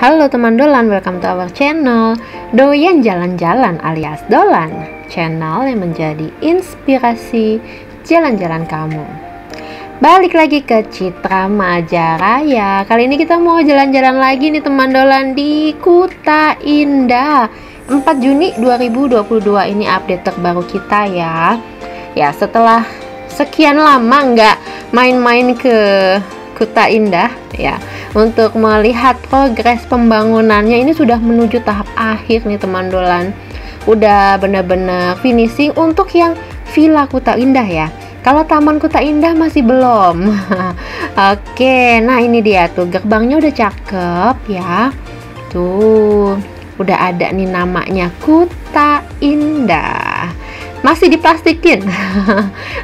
Halo teman Dolan, welcome to our channel Doyan Jalan-Jalan alias Dolan, channel yang menjadi inspirasi jalan-jalan kamu. Balik lagi ke Citra Majaraya. Kali ini kita mau jalan-jalan lagi nih teman Dolan di Kuta Indah. 4 Juni 2022 ini update terbaru kita ya. Ya, setelah sekian lama nggak main-main ke Kuta Indah ya, untuk melihat progres pembangunannya, ini sudah menuju tahap akhir nih teman Dolan. Udah bener-bener finishing untuk yang Villa Kuta Indah ya. Kalau Taman Kuta Indah masih belum. Oke, nah ini dia tuh gerbangnya udah cakep ya. Tuh, udah ada nih namanya Kuta Indah. Masih diplastikin.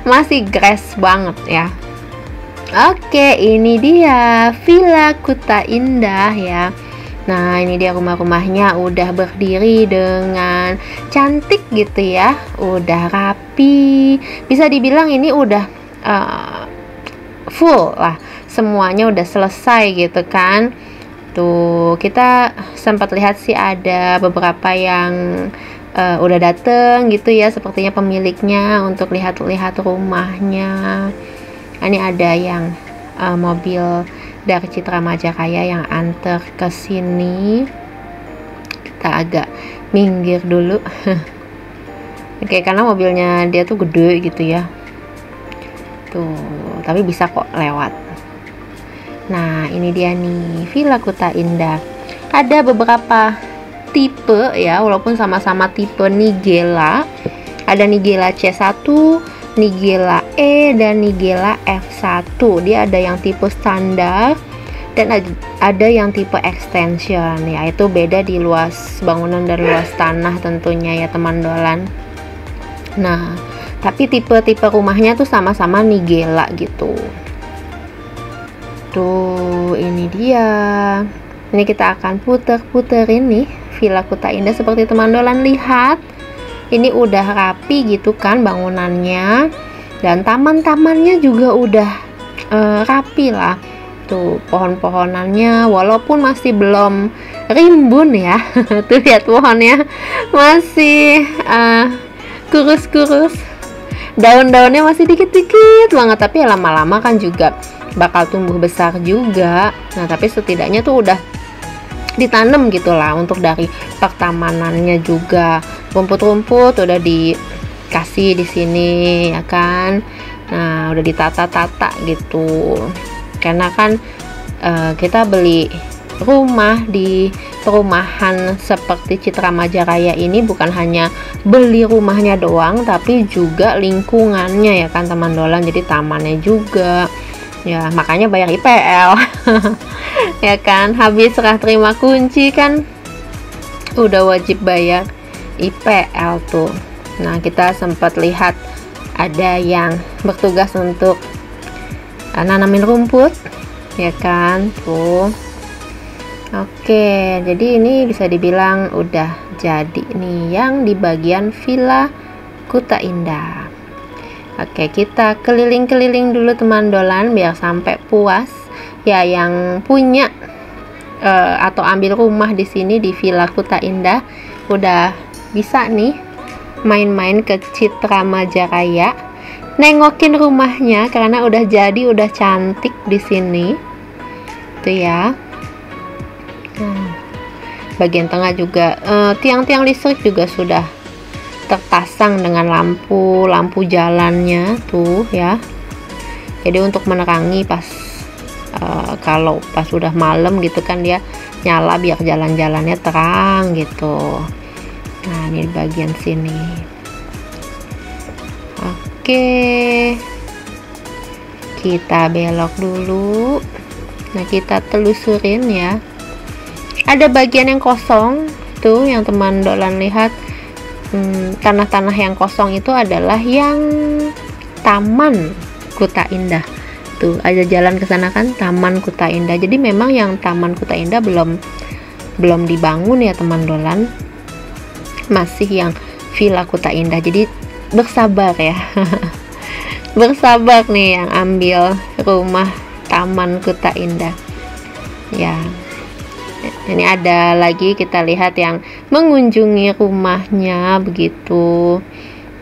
Masih grass banget ya. Oke, ini dia Villa Kuta Indah ya. Nah, ini dia rumah-rumahnya udah berdiri dengan cantik gitu ya. Udah rapi. Bisa dibilang ini udah full lah. Semuanya udah selesai gitu kan. Tuh, kita sempat lihat sih ada beberapa yang udah dateng gitu ya, sepertinya pemiliknya untuk lihat-lihat rumahnya. Ini ada yang mobil dari Citra Majaraya yang antar ke sini. Kita agak minggir dulu. Oke, karena mobilnya dia tuh gede gitu ya. Tuh, tapi bisa kok lewat. Nah, ini dia nih Villa Kuta Indah. Ada beberapa tipe ya, walaupun sama-sama tipe Nigella. Ada Nigella C1, Nigella E, dan Nigella F1. Dia ada yang tipe standar dan ada yang tipe extension ya. Itu beda di luas bangunan dan luas tanah tentunya ya teman Dolan. Nah, tapi tipe-tipe rumahnya tuh sama-sama Nigella gitu. Tuh, ini dia. Ini kita akan puter-puterin nih Villa Kuta Indah seperti teman Dolan lihat. Ini udah rapi gitu kan bangunannya, dan taman-tamannya juga udah rapi lah. Tuh, pohon-pohonannya walaupun masih belum rimbun ya. Tuh lihat pohonnya masih kurus-kurus, daun-daunnya masih dikit-dikit banget, tapi lama-lama kan juga bakal tumbuh besar juga. Nah, tapi setidaknya tuh udah ditanam gitulah untuk dari pertamanannya juga. Rumput-rumput udah dikasih di sini ya kan. Nah, udah ditata-tata gitu. Karena kan kita beli rumah di perumahan seperti Citra Majaraya ini bukan hanya beli rumahnya doang, tapi juga lingkungannya ya kan teman Dolan. Jadi tamannya juga. Ya, makanya bayar IPL. Ya kan, habis serah terima kunci kan udah wajib bayar IPL tuh. Nah, kita sempat lihat ada yang bertugas untuk nanamin rumput ya kan tuh. Oke, jadi ini bisa dibilang udah jadi nih yang di bagian Villa Kuta Indah. Oke, kita keliling-keliling dulu teman Dolan biar sampai puas ya yang punya atau ambil rumah di sini di Villa Kuta Indah. Udah bisa nih main-main ke Citra Majaraya, nengokin rumahnya karena udah jadi, udah cantik di sini. Tuh ya. Bagian tengah juga tiang-tiang listrik juga sudah terpasang dengan lampu jalannya tuh ya. Jadi untuk menerangi pas kalau pas udah malam gitu kan dia nyala biar jalan-jalannya terang gitu. Nah, ini di bagian sini. Oke, kita belok dulu. Nah, kita telusurin ya. Ada bagian yang kosong tuh yang teman Dolan lihat. Tanah-tanah yang kosong itu adalah yang Taman Kuta Indah. Tuh, ada jalan ke sana kan, Taman Kuta Indah. Jadi memang yang Taman Kuta Indah belum dibangun ya teman Dolan. Masih yang Villa Kuta Indah. Jadi bersabar ya. Bersabar nih yang ambil rumah Taman Kuta Indah. Ya. Ini ada lagi, kita lihat yang mengunjungi rumahnya begitu.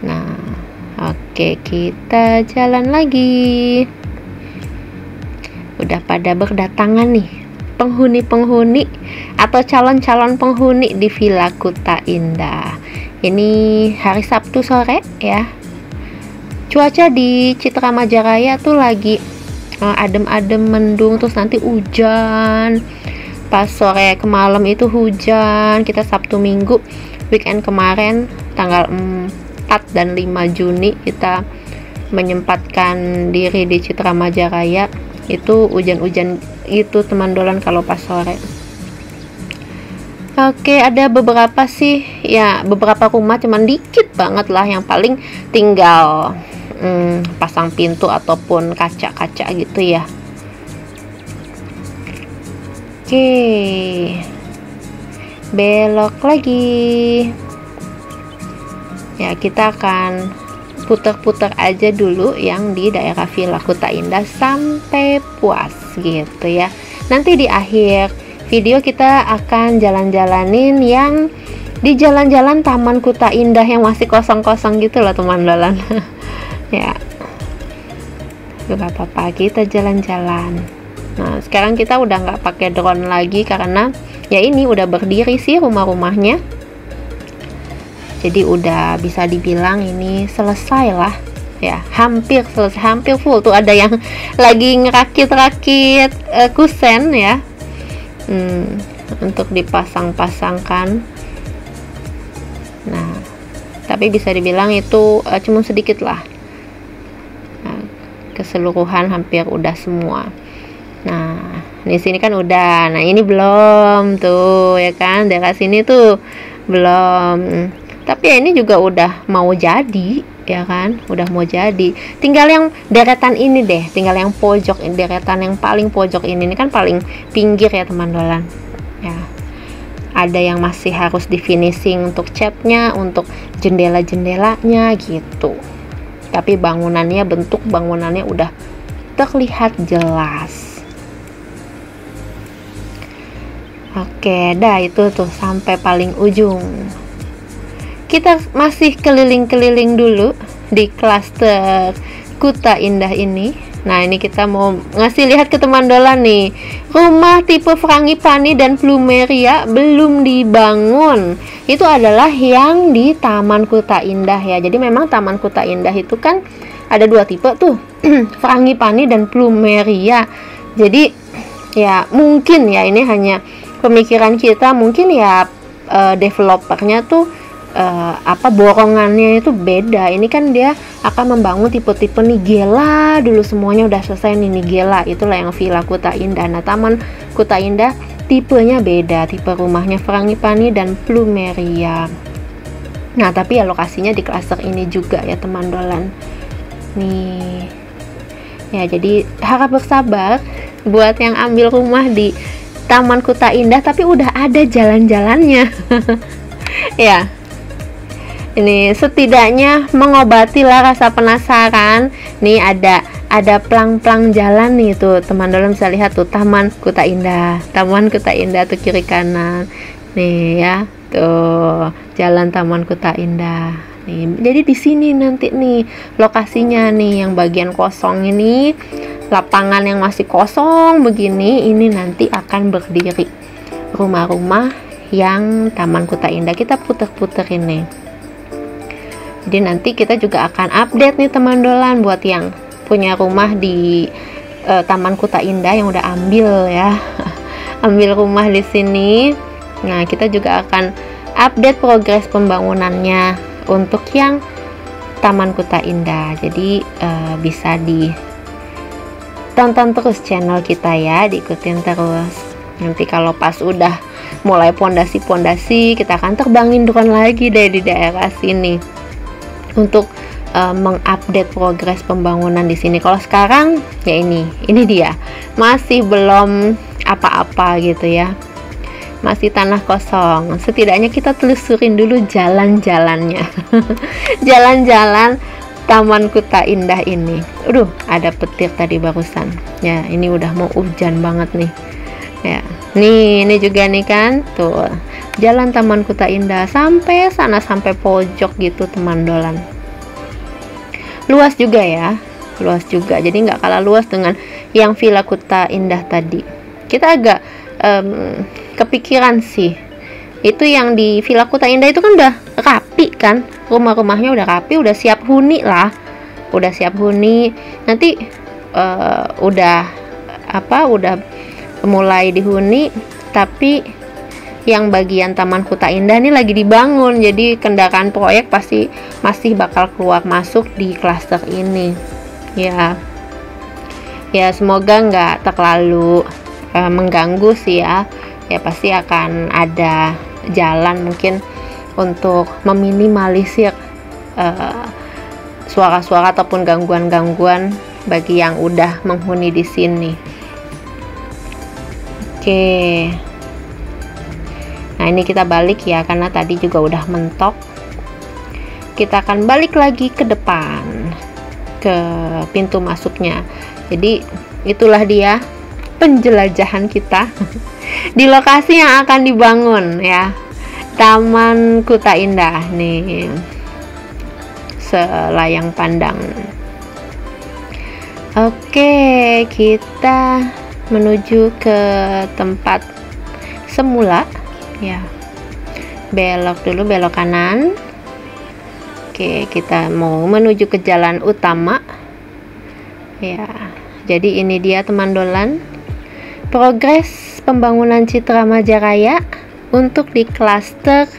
Nah, oke, kita jalan lagi. Udah pada berdatangan nih penghuni-penghuni atau calon-calon penghuni di Villa Kuta Indah. Ini hari Sabtu sore ya. Cuaca di Citra Majaraya tuh lagi adem-adem mendung, terus nanti hujan. Pas sore ke malam itu hujan. Kita Sabtu Minggu weekend kemarin tanggal 4 dan 5 Juni kita menyempatkan diri di Citra Majaraya. Itu hujan-hujan itu teman dolan kalau pas sore. Oke, ada beberapa sih ya, beberapa rumah cuman dikit banget lah yang paling tinggal pasang pintu ataupun kaca-kaca gitu ya. Oke, belok lagi ya, kita akan putar-putar aja dulu yang di daerah Villa Kuta Indah sampai puas gitu ya. Nanti di akhir video kita akan jalan-jalanin yang di jalan-jalan Taman Kuta Indah yang masih kosong-kosong gitu loh teman dolan. Ya, gak apa-apa, kita jalan-jalan. Nah, sekarang kita udah nggak pakai drone lagi karena ya ini udah berdiri sih rumah-rumahnya. Jadi udah bisa dibilang ini selesai lah ya, hampir selesai, hampir full. Tuh ada yang lagi ngerakit-rakit kusen ya, untuk dipasang-pasangkan. Nah, tapi bisa dibilang itu cuma sedikit lah. Nah, keseluruhan hampir udah semua. Nah, di sini kan udah. Nah, ini belum tuh ya kan, daerah sini tuh belum. Tapi ya ini juga udah mau jadi ya kan, udah mau jadi. Tinggal yang deretan ini deh, tinggal yang pojok, deretan yang paling pojok ini kan paling pinggir ya teman dolan ya. Ada yang masih harus di finishing untuk catnya, untuk jendela-jendelanya gitu. Tapi bangunannya, bentuk bangunannya udah terlihat jelas. Oke, dah itu tuh sampai paling ujung. Kita masih keliling-keliling dulu di klaster Kuta Indah ini. Nah, ini kita mau ngasih lihat ke teman dolan nih. Rumah tipe Frangipani dan Plumeria belum dibangun. Itu adalah yang di Taman Kuta Indah ya. Jadi memang Taman Kuta Indah itu kan ada dua tipe tuh, Frangipani dan Plumeria. Jadi ya mungkin ya ini hanya pemikiran kita, mungkin ya developernya tuh borongannya itu beda. Ini kan dia akan membangun tipe-tipe Nigella dulu, semuanya udah selesai nih Nigella. Itulah yang Villa Kuta Indah. Nah, Taman Kuta Indah tipenya beda, tipe rumahnya Frangipani dan Plumeria. Nah, tapi ya lokasinya di klaster ini juga ya teman dolan. Nih. Ya, jadi harap bersabar buat yang ambil rumah di Taman Kuta Indah tapi udah ada jalan-jalannya. Ya. Ini setidaknya mengobati lah rasa penasaran. Nih ada plang-plang jalan nih tuh teman dolan, bisa lihat tuh Taman Kuta Indah. Taman Kuta Indah tuh kiri kanan. Nih ya, tuh jalan Taman Kuta Indah. Nih, jadi di sini nanti nih lokasinya nih yang bagian kosong ini, lapangan yang masih kosong begini, ini nanti akan berdiri rumah-rumah yang Taman Kuta Indah. Kita puter-puter ini. Jadi nanti kita juga akan update nih teman dolan buat yang punya rumah di Taman Kuta Indah yang udah ambil ya, ambil rumah di sini. Nah, kita juga akan update progres pembangunannya untuk yang Taman Kuta Indah. Jadi bisa ditonton terus channel kita ya, diikutin terus. Nanti kalau pas udah mulai pondasi-pondasi, kita akan terbangin drone lagi deh di daerah sini untuk mengupdate progres pembangunan di sini. Kalau sekarang ya ini dia masih belum apa-apa gitu ya, masih tanah kosong. Setidaknya kita telusurin dulu jalan-jalannya. Jalan-jalan Taman Kuta Indah ini. Ada petir tadi barusan ya, ini udah mau hujan banget nih ya. Nih, ini juga nih kan, tuh Jalan Taman Kuta Indah sampai sana, sampai pojok gitu teman dolan. Luas juga ya, luas juga. Jadi nggak kalah luas dengan yang Villa Kuta Indah tadi. Kita agak kepikiran sih. Itu yang di Villa Kuta Indah itu kan udah rapi kan, rumah-rumahnya udah rapi, udah siap huni lah, udah siap huni. Nanti udah mulai dihuni, tapi yang bagian Taman Kuta Indah ini lagi dibangun, jadi kendaraan proyek pasti masih bakal keluar masuk di klaster ini ya. Semoga nggak terlalu mengganggu sih ya. Pasti akan ada jalan mungkin untuk meminimalisir suara-suara ataupun gangguan-gangguan bagi yang udah menghuni di sini. Oke. Nah, ini kita balik ya, karena tadi juga udah mentok. Kita akan balik lagi ke depan, ke pintu masuknya. Jadi, itulah dia penjelajahan kita di lokasi yang akan dibangun ya. Taman Kuta Indah nih. Selayang pandang. Oke, kita menuju ke tempat semula ya. Belok dulu, belok kanan. Oke, kita mau menuju ke jalan utama ya. Jadi ini dia teman dolan, progres pembangunan Citra Majaraya untuk di klaster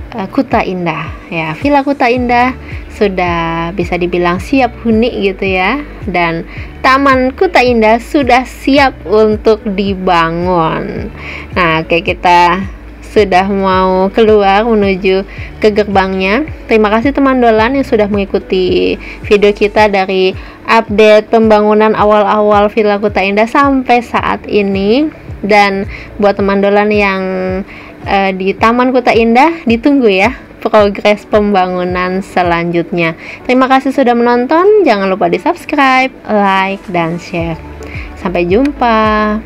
Kuta Indah ya. Villa Kuta Indah sudah bisa dibilang siap huni gitu ya, dan Taman Kuta Indah sudah siap untuk dibangun. Nah, oke, kita sudah mau keluar menuju ke gerbangnya. Terima kasih teman dolan yang sudah mengikuti video kita dari update pembangunan awal-awal Villa Kuta Indah sampai saat ini. Dan buat teman dolan yang di Taman Kuta Indah, ditunggu ya progres pembangunan selanjutnya. Terima kasih sudah menonton. Jangan lupa di subscribe, like, dan share. Sampai jumpa.